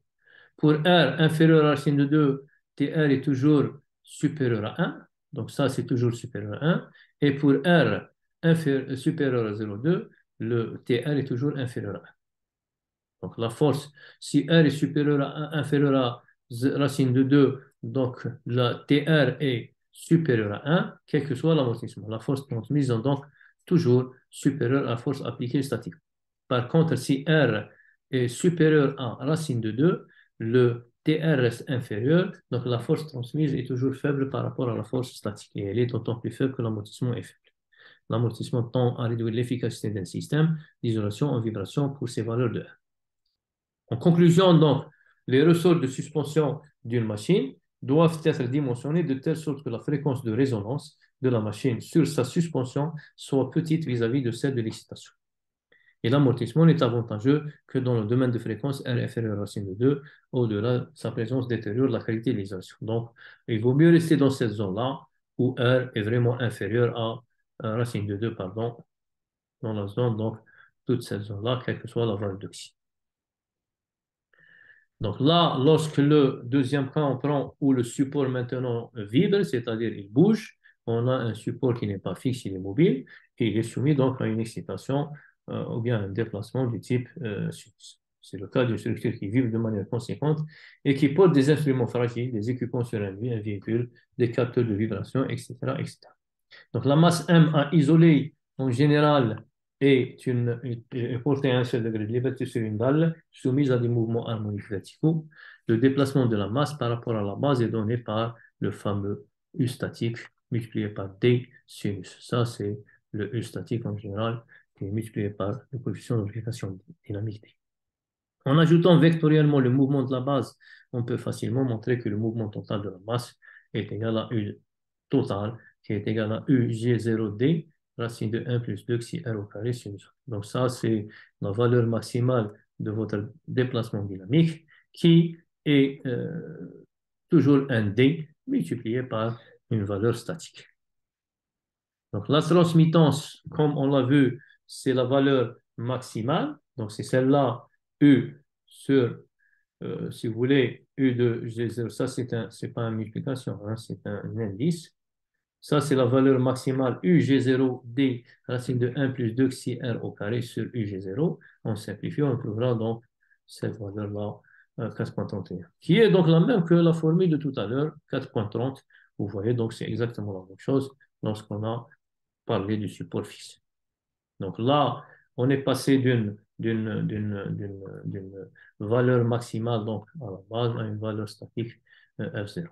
Pour R inférieur à racine de 2, TR est toujours supérieur à 1. Donc, ça, c'est toujours supérieur à 1. Et pour R supérieur à 0,2, le TR est toujours inférieur à 1. Donc, la force, si R est supérieur à 1, inférieur à racine de 2, donc la TR est supérieure à 1, quel que soit l'amortissement. La force transmise est donc toujours supérieure à la force appliquée statique. Par contre, si R est supérieur à racine de 2, le TR reste inférieur, donc la force transmise est toujours faible par rapport à la force statique. Et elle est d'autant plus faible que l'amortissement est faible. L'amortissement tend à réduire l'efficacité d'un système d'isolation en vibration pour ces valeurs de R. En conclusion, donc, les ressorts de suspension d'une machine doivent être dimensionnés de telle sorte que la fréquence de résonance de la machine sur sa suspension soit petite vis-à-vis de celle de l'excitation. Et l'amortissement n'est avantageux que dans le domaine de fréquence R inférieur à racine de 2. Au-delà, sa présence détériore la qualité de l'isolation. Donc, il vaut mieux rester dans cette zone-là où R est vraiment inférieur à racine de 2, pardon, dans la zone, donc, toute cette zone-là, quelle que soit la valeur de xi. Donc là, lorsque le deuxième cas, on prend où le support maintenant vibre, c'est-à-dire il bouge, on a un support qui n'est pas fixe, il est mobile, et il est soumis donc à une excitation ou bien un déplacement du type sinus. C'est le cas d'une structure qui vibre de manière conséquente et qui porte des instruments fragiles, des équipements sur un véhicule, des capteurs de vibration, etc., etc. Donc la masse M à isoler en général est portée à un seul degré de liberté sur une balle soumise à des mouvements harmoniques verticaux. Le déplacement de la masse par rapport à la base est donné par le fameux U statique multiplié par D sinus. Ça, c'est le U statique en général qui est multiplié par le coefficient d'amplification dynamique D. En ajoutant vectoriellement le mouvement de la base, on peut facilement montrer que le mouvement total de la masse est égal à U total, qui est égal à UG0D, racine de 1 plus 2 xi R au carré sinus. Donc ça, c'est la valeur maximale de votre déplacement dynamique, qui est toujours un D multiplié par une valeur statique. Donc la transmittance, comme on l'a vu, c'est la valeur maximale. Donc c'est celle-là, U sur, si vous voulez, U de G0. Ça, c'est pas une multiplication, hein, c'est un indice. Ça, c'est la valeur maximale UG0D, racine de 1 plus 2 xi R au carré sur UG0. On simplifie, on trouvera donc cette valeur-là, 4,31, qui est donc la même que la formule de tout à l'heure, 4,30. Vous voyez, donc c'est exactement la même chose lorsqu'on a parlé du support fixe. Donc là, on est passé d'une valeur maximale donc à la base à une valeur statique F0.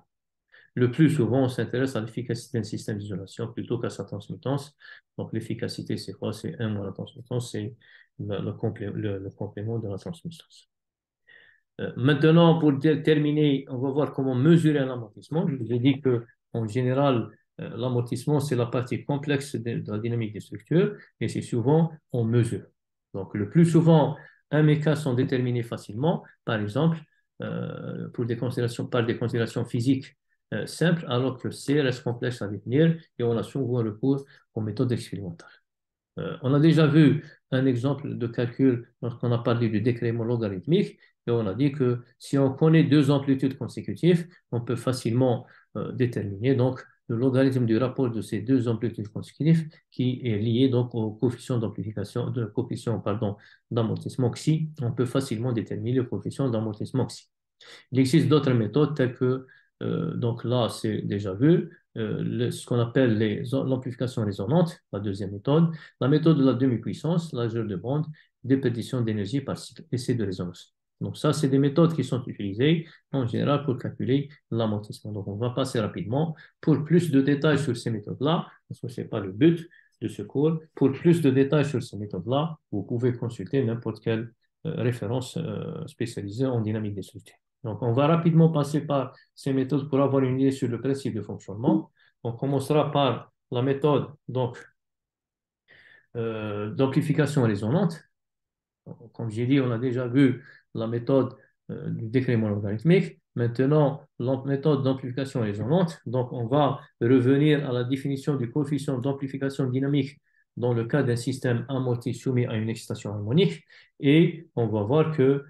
Le plus souvent, on s'intéresse à l'efficacité d'un système d'isolation plutôt qu'à sa transmittance. Donc l'efficacité, c'est quoi? C'est 1 moins la transmittance, c'est le complément de la transmittance. Maintenant, pour terminer, on va voir comment mesurer un amortissement. Je vous ai dit qu'en général, l'amortissement, c'est la partie complexe de la dynamique des structures et c'est souvent en mesure. Donc, le plus souvent, un méca sont déterminés facilement, par exemple, par des considérations physiques simples, alors que C reste complexe à définir et on a souvent recours aux méthodes expérimentales. On a déjà vu un exemple de calcul lorsqu'on a parlé du décrément logarithmique et on a dit que si on connaît deux amplitudes consécutives, on peut facilement déterminer donc le logarithme du rapport de ces deux amplitudes consécutives qui est lié donc au coefficient d'amplification, d'amortissement xi. On peut facilement déterminer le coefficient d'amortissement xi. Il existe d'autres méthodes telles que, donc là, c'est déjà vu, ce qu'on appelle l'amplification résonante, la deuxième méthode, la méthode de la demi-puissance, largeur de bande, déperdition d'énergie par cycle, essai de résonance. Donc ça, c'est des méthodes qui sont utilisées en général pour calculer l'amortissement. Donc on va passer rapidement. Pour plus de détails sur ces méthodes-là, parce que ce n'est pas le but de ce cours, pour plus de détails sur ces méthodes-là, vous pouvez consulter n'importe quelle référence spécialisée en dynamique des structures. Donc, on va rapidement passer par ces méthodes pour avoir une idée sur le principe de fonctionnement. On commencera par la méthode d'amplification résonante. Comme j'ai dit, on a déjà vu la méthode du décrément logarithmique. Maintenant, la méthode d'amplification résonante. Donc, on va revenir à la définition du coefficient d'amplification dynamique dans le cas d'un système amorti soumis à une excitation harmonique. Et on va voir que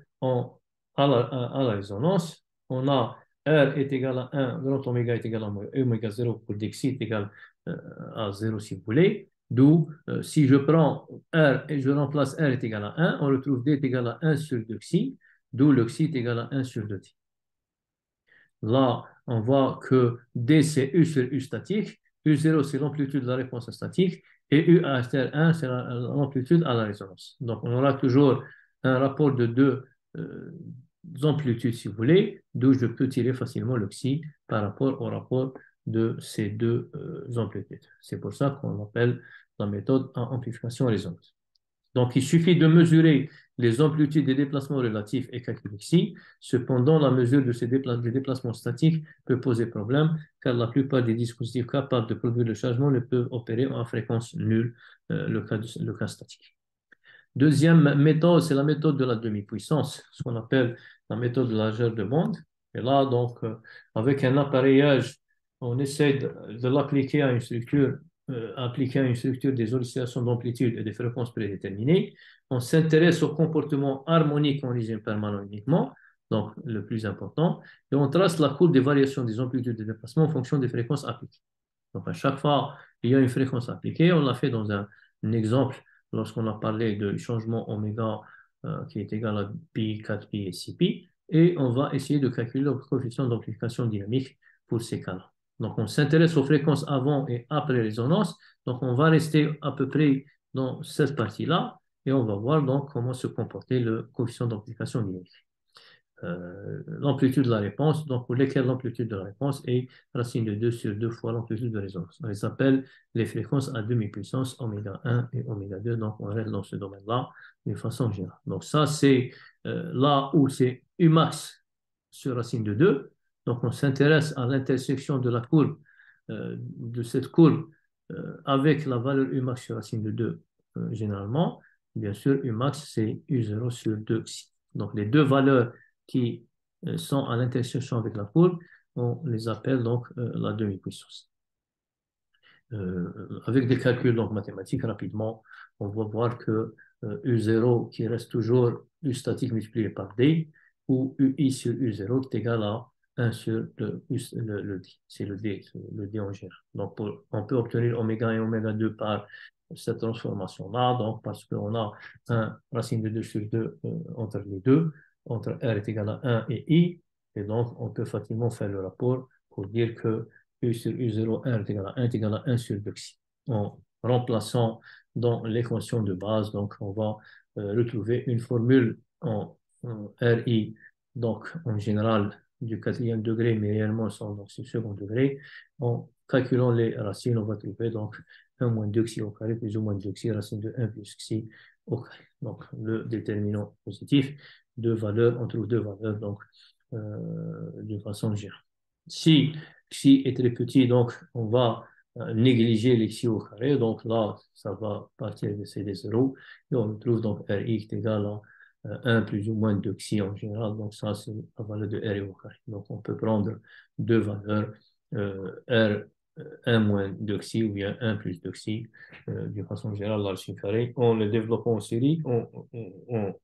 à la résonance, on a R est égal à 1, grand oméga est égal à oméga 0 pour dxi est égal à 0 si vous voulez. D'où, si je prends R et je remplace R est égal à 1, on retrouve D est égal à 1 sur 2 xi, d'où le xi est égal à 1 sur 2t. Là, on voit que D, c'est U sur U statique, U0, c'est l'amplitude de la réponse statique, et U à 1, c'est l'amplitude à la résonance. Donc, on aura toujours un rapport de deux amplitudes, si vous voulez, d'où je peux tirer facilement le xi par rapport au rapport de ces deux amplitudes. C'est pour ça qu'on appelle la méthode en amplification résonance. Donc, il suffit de mesurer les amplitudes des déplacements relatifs et calculer xi. Cependant, la mesure de ces des déplacements statiques peut poser problème, car la plupart des dispositifs capables de produire le changement ne peuvent opérer en fréquence nulle, le cas statique. Deuxième méthode, c'est la méthode de la demi-puissance, ce qu'on appelle la méthode de largeur de bande. Et là, donc, avec un appareillage, on essaie de l'appliquer à une structure, des oscillations d'amplitude et des fréquences prédéterminées. On s'intéresse au comportement harmonique en régime permanent uniquement, donc le plus important, et on trace la courbe des variations des amplitudes de déplacement en fonction des fréquences appliquées. Donc, à chaque fois il y a une fréquence appliquée, on l'a fait dans un exemple lorsqu'on a parlé de changement oméga qui est égal à pi, 4pi et 6pi, et on va essayer de calculer le coefficient d'amplification dynamique pour ces cas-là. Donc, on s'intéresse aux fréquences avant et après résonance, donc on va rester à peu près dans cette partie-là, et on va voir donc comment se comporter le coefficient d'amplification dynamique. L'amplitude de la réponse, donc pour lesquelles l'amplitude de la réponse est racine de 2 sur 2 fois l'amplitude de résonance. On les appelle les fréquences à demi-puissance, oméga 1 et oméga 2, donc on reste dans ce domaine-là d'une façon générale. Donc ça, c'est là où c'est Umax sur racine de 2. Donc on s'intéresse à l'intersection de la courbe, de cette courbe avec la valeur Umax sur racine de 2 généralement. Bien sûr, Umax, c'est U0 sur 2. Donc les deux valeurs qui sont à l'intersection avec la courbe, on les appelle donc la demi-puissance. Avec des calculs donc, mathématiques, rapidement, on va voir que U0 qui reste toujours U statique multiplié par D, ou UI sur U0 qui est égal à 1 sur le D. C'est le D en général. Donc, on peut obtenir oméga et oméga 2 par cette transformation-là, donc parce qu'on a un racine de 2 sur 2 entre les deux, entre R est égal à 1 et I, et donc on peut facilement faire le rapport pour dire que U sur U0, R est égal à 1 sur 2 xi. En remplaçant dans l'équation de base, donc on va retrouver une formule en RI, donc en général du quatrième degré, mais réellement sont donc du second degré. En calculant les racines, on va trouver donc 1 moins 2 xi au carré plus ou moins 2 xi, racine de 1 plus xi au carré. Donc le déterminant positif, deux valeurs, on trouve deux valeurs donc de façon générale. Si xi est très petit, donc on va négliger les xi au carré, donc là ça va partir de CD 0 et on trouve donc Ri qui est égal à 1 plus ou moins 2 xi en général, donc ça c'est la valeur de R au carré. Donc on peut prendre deux valeurs, R 1 moins 2 xi ou bien 1 plus 2 xi, d'une façon générale, la racine carrée. En le développant en série, on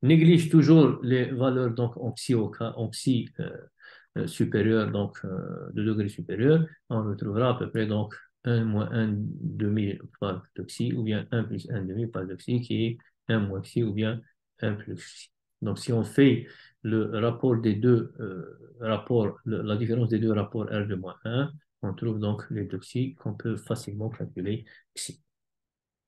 néglige toujours les valeurs donc en xi, en xi supérieur, donc de degré supérieur. On retrouvera à peu près donc 1 moins 1 demi par 2 xi ou bien 1 plus 1 demi par 2 xi qui est 1 moins xi ou bien 1 plus xi. Donc si on fait le rapport des deux rapports, la différence des deux rapports R de moins 1, on trouve donc les deux xi qu'on peut facilement calculer xi.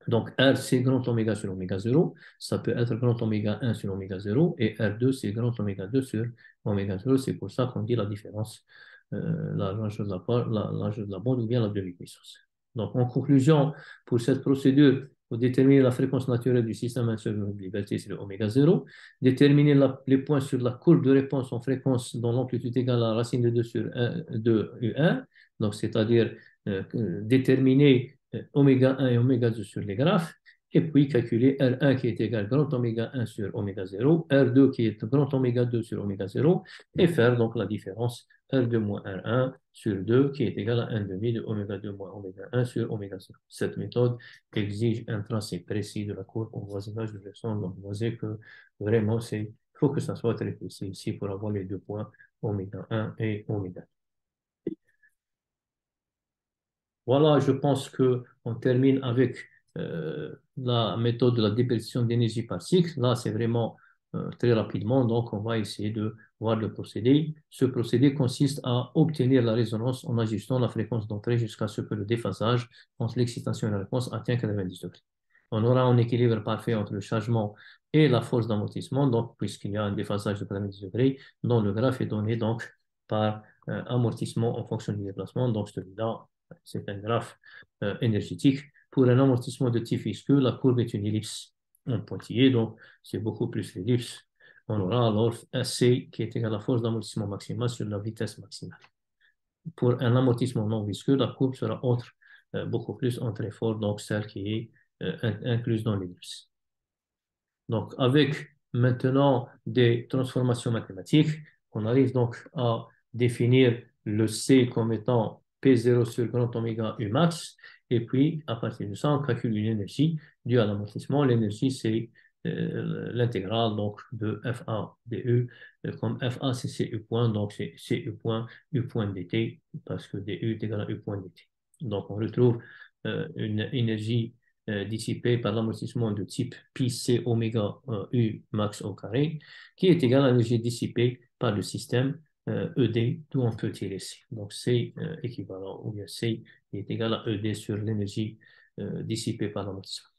Donc, R, c'est grand oméga sur oméga 0. Ça peut être grand oméga 1 sur oméga 0. Et R2, c'est grand oméga 2 sur oméga 0. C'est pour ça qu'on dit la différence, la largeur de la bande ou bien la demi-puissance. Donc, en conclusion, pour cette procédure, pour déterminer la fréquence naturelle du système insoluble de liberté, c'est le oméga 0. Déterminer les points sur la courbe de réponse en fréquence dont l'amplitude égale à la racine de 2 sur 1, 2 U1. Donc, c'est-à-dire déterminer oméga 1 et oméga 2 sur les graphes, et puis calculer R1 qui est égal à grand oméga 1 sur oméga 0, R2 qui est grand oméga 2 sur oméga 0, et faire donc la différence R2 moins R1 sur 2 qui est égal à 1 demi de oméga 2 moins oméga 1 sur oméga 0. Cette méthode exige un tracé précis de la courbe en voisinage de leçon. Donc, vous voyez que vraiment, il faut que ça soit très précis ici pour avoir les deux points oméga 1 et oméga 2. Voilà, je pense qu'on termine avec la méthode de la déperdition d'énergie par cycle. Là, c'est vraiment très rapidement, donc on va essayer de voir le procédé. Ce procédé consiste à obtenir la résonance en ajustant la fréquence d'entrée jusqu'à ce que le déphasage entre l'excitation et la réponse atteigne 90 degrés. On aura un équilibre parfait entre le chargement et la force d'amortissement, donc puisqu'il y a un déphasage de 90 degrés, dont le graphe est donné donc par amortissement en fonction du déplacement. Donc celui-là, c'est un graphe énergétique. Pour un amortissement de type visqueux, la courbe est une ellipse en pointillé, donc c'est beaucoup plus l'ellipse. On aura alors un C qui est égal à la force d'amortissement maximale sur la vitesse maximale. Pour un amortissement non visqueux, la courbe sera beaucoup plus en très fort, donc celle qui est incluse dans l'ellipse. Donc, avec maintenant des transformations mathématiques, on arrive donc à définir le C comme étant P0 sur grand oméga U max. Et puis, à partir de ça, on calcule une énergie due à l'amortissement. L'énergie, c'est l'intégrale donc, de FA du. Comme FA, c'est CU point, donc c'est CU point, U point dt, parce que du est égal à U point dt. Donc, on retrouve une énergie dissipé par l'amortissement de type pi c oméga u max au carré, qui est égal à l'énergie dissipée par le système ED, d'où on peut tirer C. Donc C équivalent, ou bien C est égal à ED sur l'énergie dissipée par l'amortissement.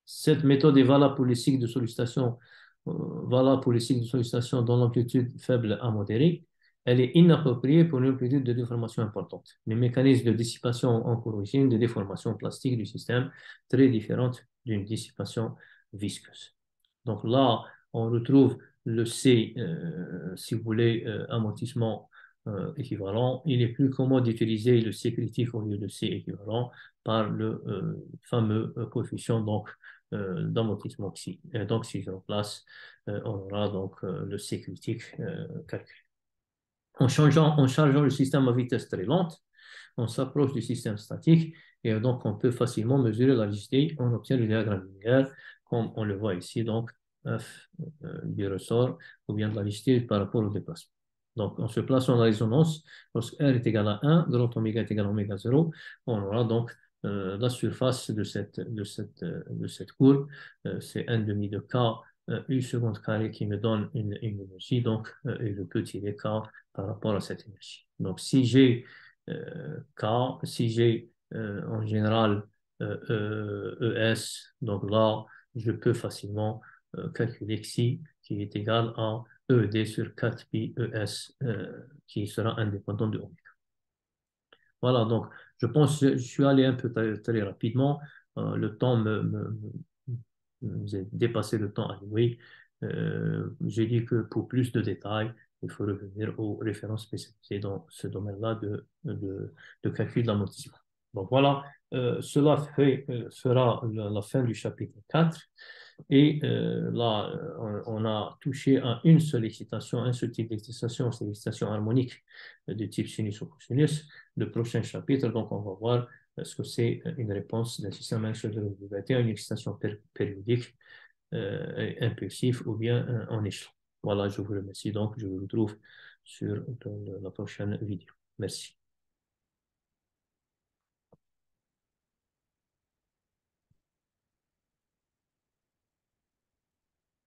Cette méthode est valable pour les cycles de sollicitation, dans l'amplitude faible à modérée. Elle est inappropriée pour une amplitude de déformation importante. Les mécanismes de dissipation ont pour origine des déformations plastiques du système très différentes d'une dissipation visqueuse. Donc là, on retrouve le C, si vous voulez, amortissement équivalent. Il est plus commode d'utiliser le C critique au lieu de C équivalent par le fameux coefficient donc, d'amortissement xi. Donc, si je remplace, on aura donc le C critique calculé. En chargeant le système à vitesse très lente, on s'approche du système statique et donc on peut facilement mesurer la rigidité. On obtient le diagramme linéaire, comme on le voit ici, donc F du ressort ou bien de la rigidité par rapport au déplacement. Donc, en se plaçant dans la résonance, lorsque R est égal à 1, grand oméga est égal à oméga 0, on aura donc la surface de cette courbe, c'est 1 demi de K U seconde carré qui me donne une énergie, donc, et je peux tirer K par rapport à cette énergie. Donc, si j'ai K, si j'ai en général ES, donc là, je peux facilement calculer Xi qui est égal à ED sur 4 pi ES qui sera indépendant de oméga. Voilà, donc je pense que je suis allé un peu très rapidement. Le temps j'ai dépassé le temps alloué. J'ai dit que pour plus de détails, il faut revenir aux références spécialisées dans ce domaine-là de calcul d'amortissement. Donc voilà, cela fera la fin du chapitre 4. Et là, on a touché à une seule excitation, un seul type d'excitation, c'est l'excitation harmonique de type sinus ou cosinus. Le prochain chapitre, donc, on va voir ce que c'est une réponse d'un système insular à une excitation périodique impulsif ou bien en échelon. Voilà, je vous remercie. Donc, je vous retrouve sur la prochaine vidéo. Merci.